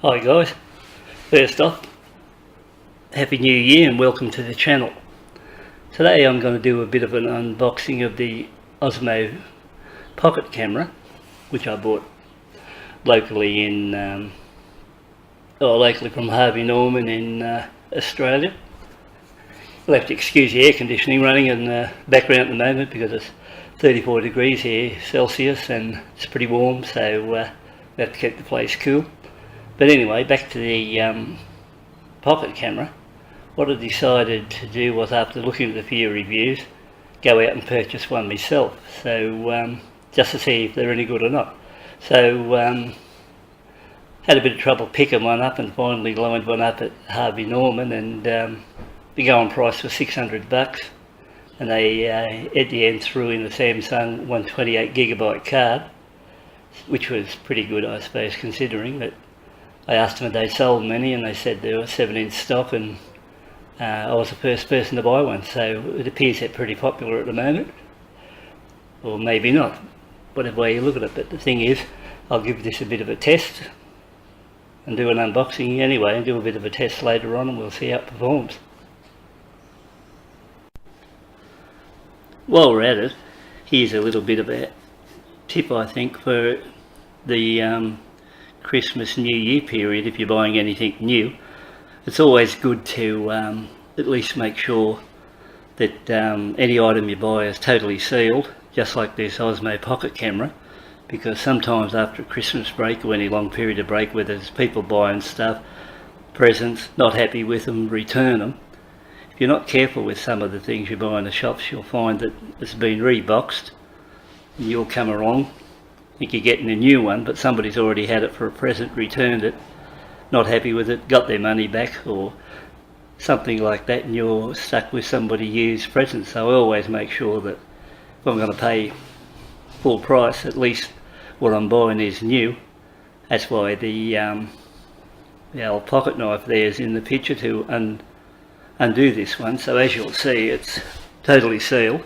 Hi guys, first off, Happy New Year and welcome to the channel. Today I'm going to do a bit of an unboxing of the Osmo pocket camera, which I bought locally locally from Harvey Norman in Australia. You'll have to excuse the air conditioning running in the background at the moment because it's 34 degrees here Celsius and it's pretty warm, so we have to keep the place cool. But anyway, back to the pocket camera. What I decided to do was, after looking at a few reviews, go out and purchase one myself, so just to see if they're any good or not. So had a bit of trouble picking one up and finally lined one up at Harvey Norman, and the going price was $600, and they at the end threw in the Samsung 128GB card, which was pretty good I suppose, considering that I asked them if they sold many and they said there were 7 in stock, and I was the first person to buy one, so it appears they're pretty popular at the moment, or maybe not, whatever way you look at it. But the thing is, I'll give this a bit of a test and do an unboxing anyway, and do a bit of a test later on, and we'll see how it performs. While we're at it, here's a little bit of a tip I think for the Christmas New Year period. If you're buying anything new, it's always good to at least make sure that any item you buy is totally sealed, just like this Osmo pocket camera, because sometimes after a Christmas break or any long period of break where there's people buying stuff, presents, not happy with them, return them. If you're not careful with some of the things you buy in the shops, you'll find that it's been reboxed and you'll come along, think you're getting a new one, but somebody's already had it for a present, returned it, not happy with it, got their money back or something like that, and you're stuck with somebody used present. So I always make sure that if I'm going to pay full price, at least what I'm buying is new. That's why the old pocket knife there is in the picture to undo this one. So as you'll see, it's totally sealed.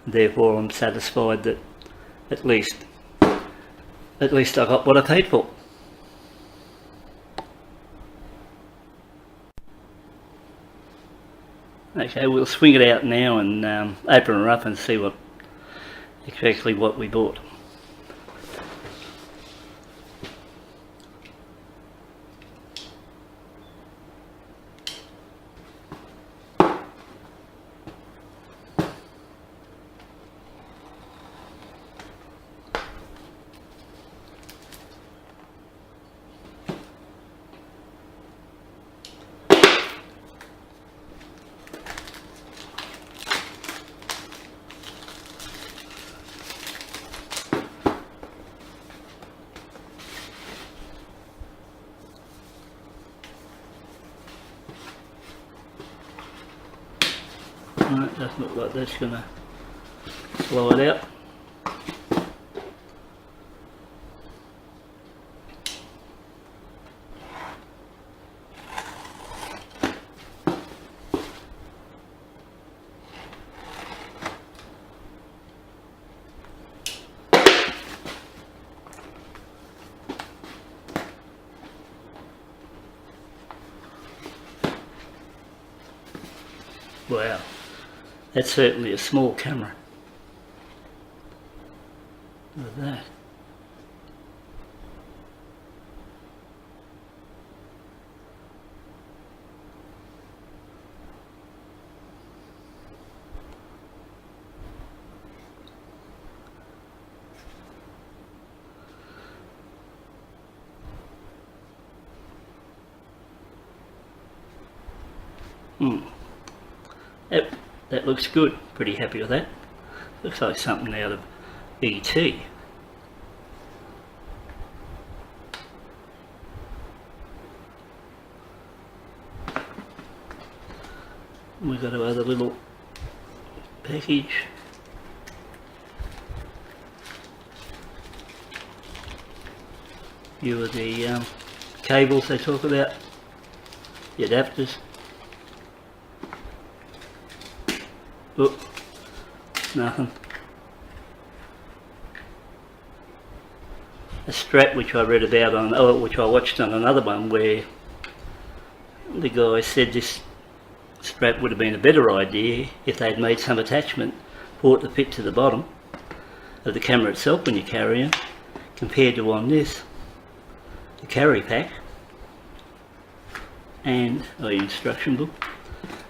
Therefore I'm satisfied that at least I got what I paid for. Okay, we'll swing it out now and open her up and see exactly what we bought. It doesn't look like that's going to slide out. Wow. That's certainly a small camera. Look at that. Yep. That looks good, pretty happy with that. Looks like something out of E.T. We've got our other little package. Few of the cables they talk about, the adapters. Oh, nothing. A strap which I read about on, which I watched on another one, where the guy said this strap would have been a better idea if they'd made some attachment for it to fit to the bottom of the camera itself when you carry it, compared to on this, the carry pack and the instruction book.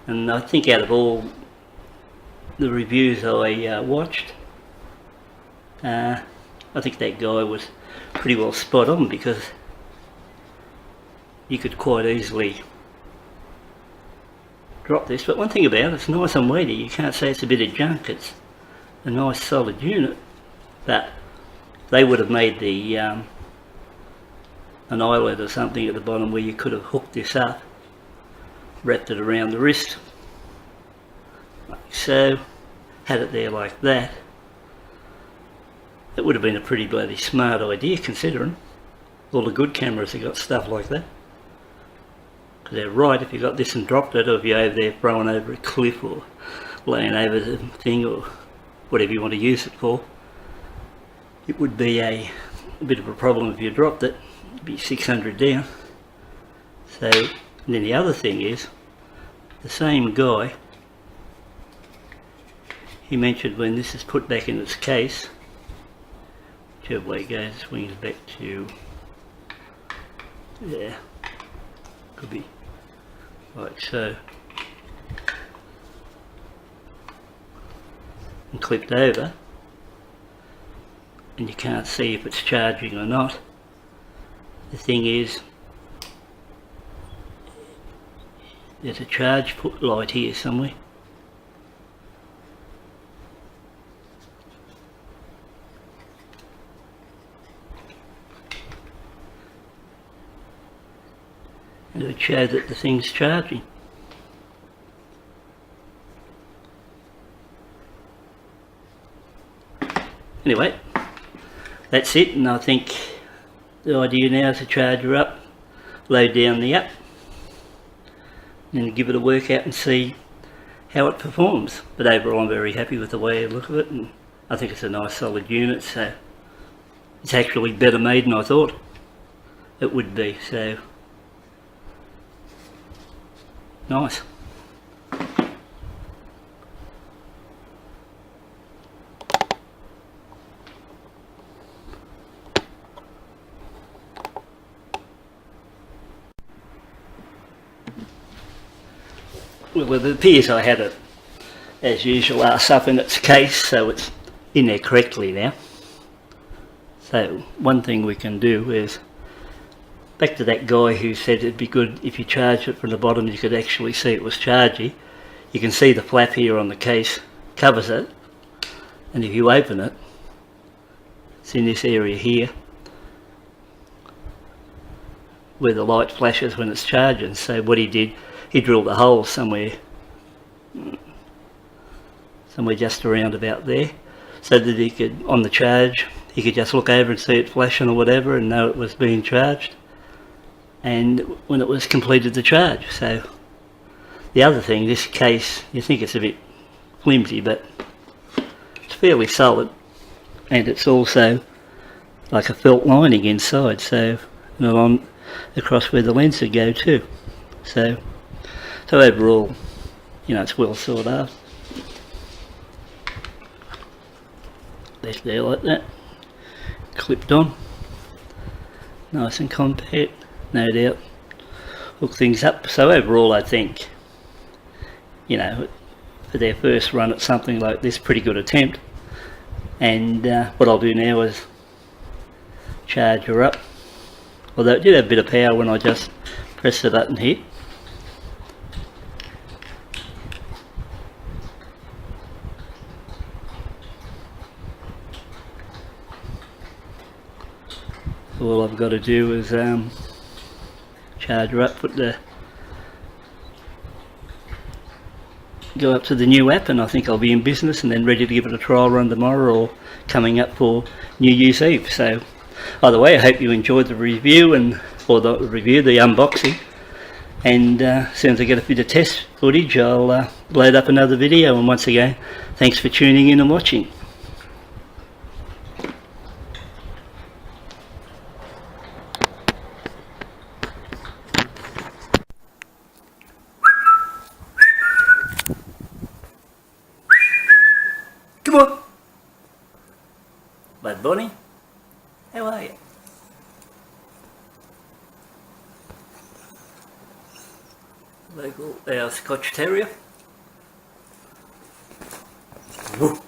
And I think out of all the reviews I watched, I think that guy was pretty well spot on, because you could quite easily drop this. But one thing about it, it's nice and weighty. You can't say it's a bit of junk. It's a nice solid unit. But they would have made the an eyelet or something at the bottom where you could have hooked this up, wrapped it around the wrist like so, had it there like that. It would have been a pretty bloody smart idea, considering all the good cameras have got stuff like that. Because they're right, if you got this and dropped it, or if you're over there throwing over a cliff or laying over the thing or whatever you want to use it for, it would be a bit of a problem if you dropped it. It'd be 600 down. So, and then the other thing is, the same guy, he mentioned when this is put back in its case, whichever way it goes, swings back to, yeah, could be like so, and clipped over, and you can't see if it's charging or not. The thing is, there's a charge put light here somewhere. It would show that the thing's charging. Anyway, that's it, and I think the idea now is to charge her up, load down the app, and then give it a workout and see how it performs. But overall I'm very happy with the way I look of it, and I think it's a nice solid unit, so it's actually better made than I thought it would be, so nice. Well, it appears I had it, as usual, ass up in its case, so it's in there correctly now. So one thing we can do is, back to that guy who said it'd be good if you charged it from the bottom, you could actually see it was chargy. You can see the flap here on the case covers it, and if you open it, it's in this area here where the light flashes when it's charging. So what he did, he drilled a hole somewhere just around about there, so that he could, on the charge, he could just look over and see it flashing or whatever and know it was being charged, and when it was completed the charge. So the other thing, this case, you think it's a bit flimsy, but it's fairly solid, and it's also like a felt lining inside, so along across where the lens would go too. So overall, you know, it's well thought out. Left there like that, clipped on, nice and compact, no doubt. Hook things up. So overall, I think, you know, for their first run at something like this, pretty good attempt. And what I'll do now is charge her up. Although it did have a bit of power when I just pressed the button here. All I've got to do is charge her up, go up to the new app, and I think I'll be in business and then ready to give it a trial run tomorrow or coming up for New Year's Eve. So by the way, I hope you enjoyed the review, the unboxing, And as soon as I get a bit of test footage, I'll load up another video. And once again, thanks for tuning in and watching. Come on, Bad Bunny, how are you? Local, our Scotch Terrier. Woo.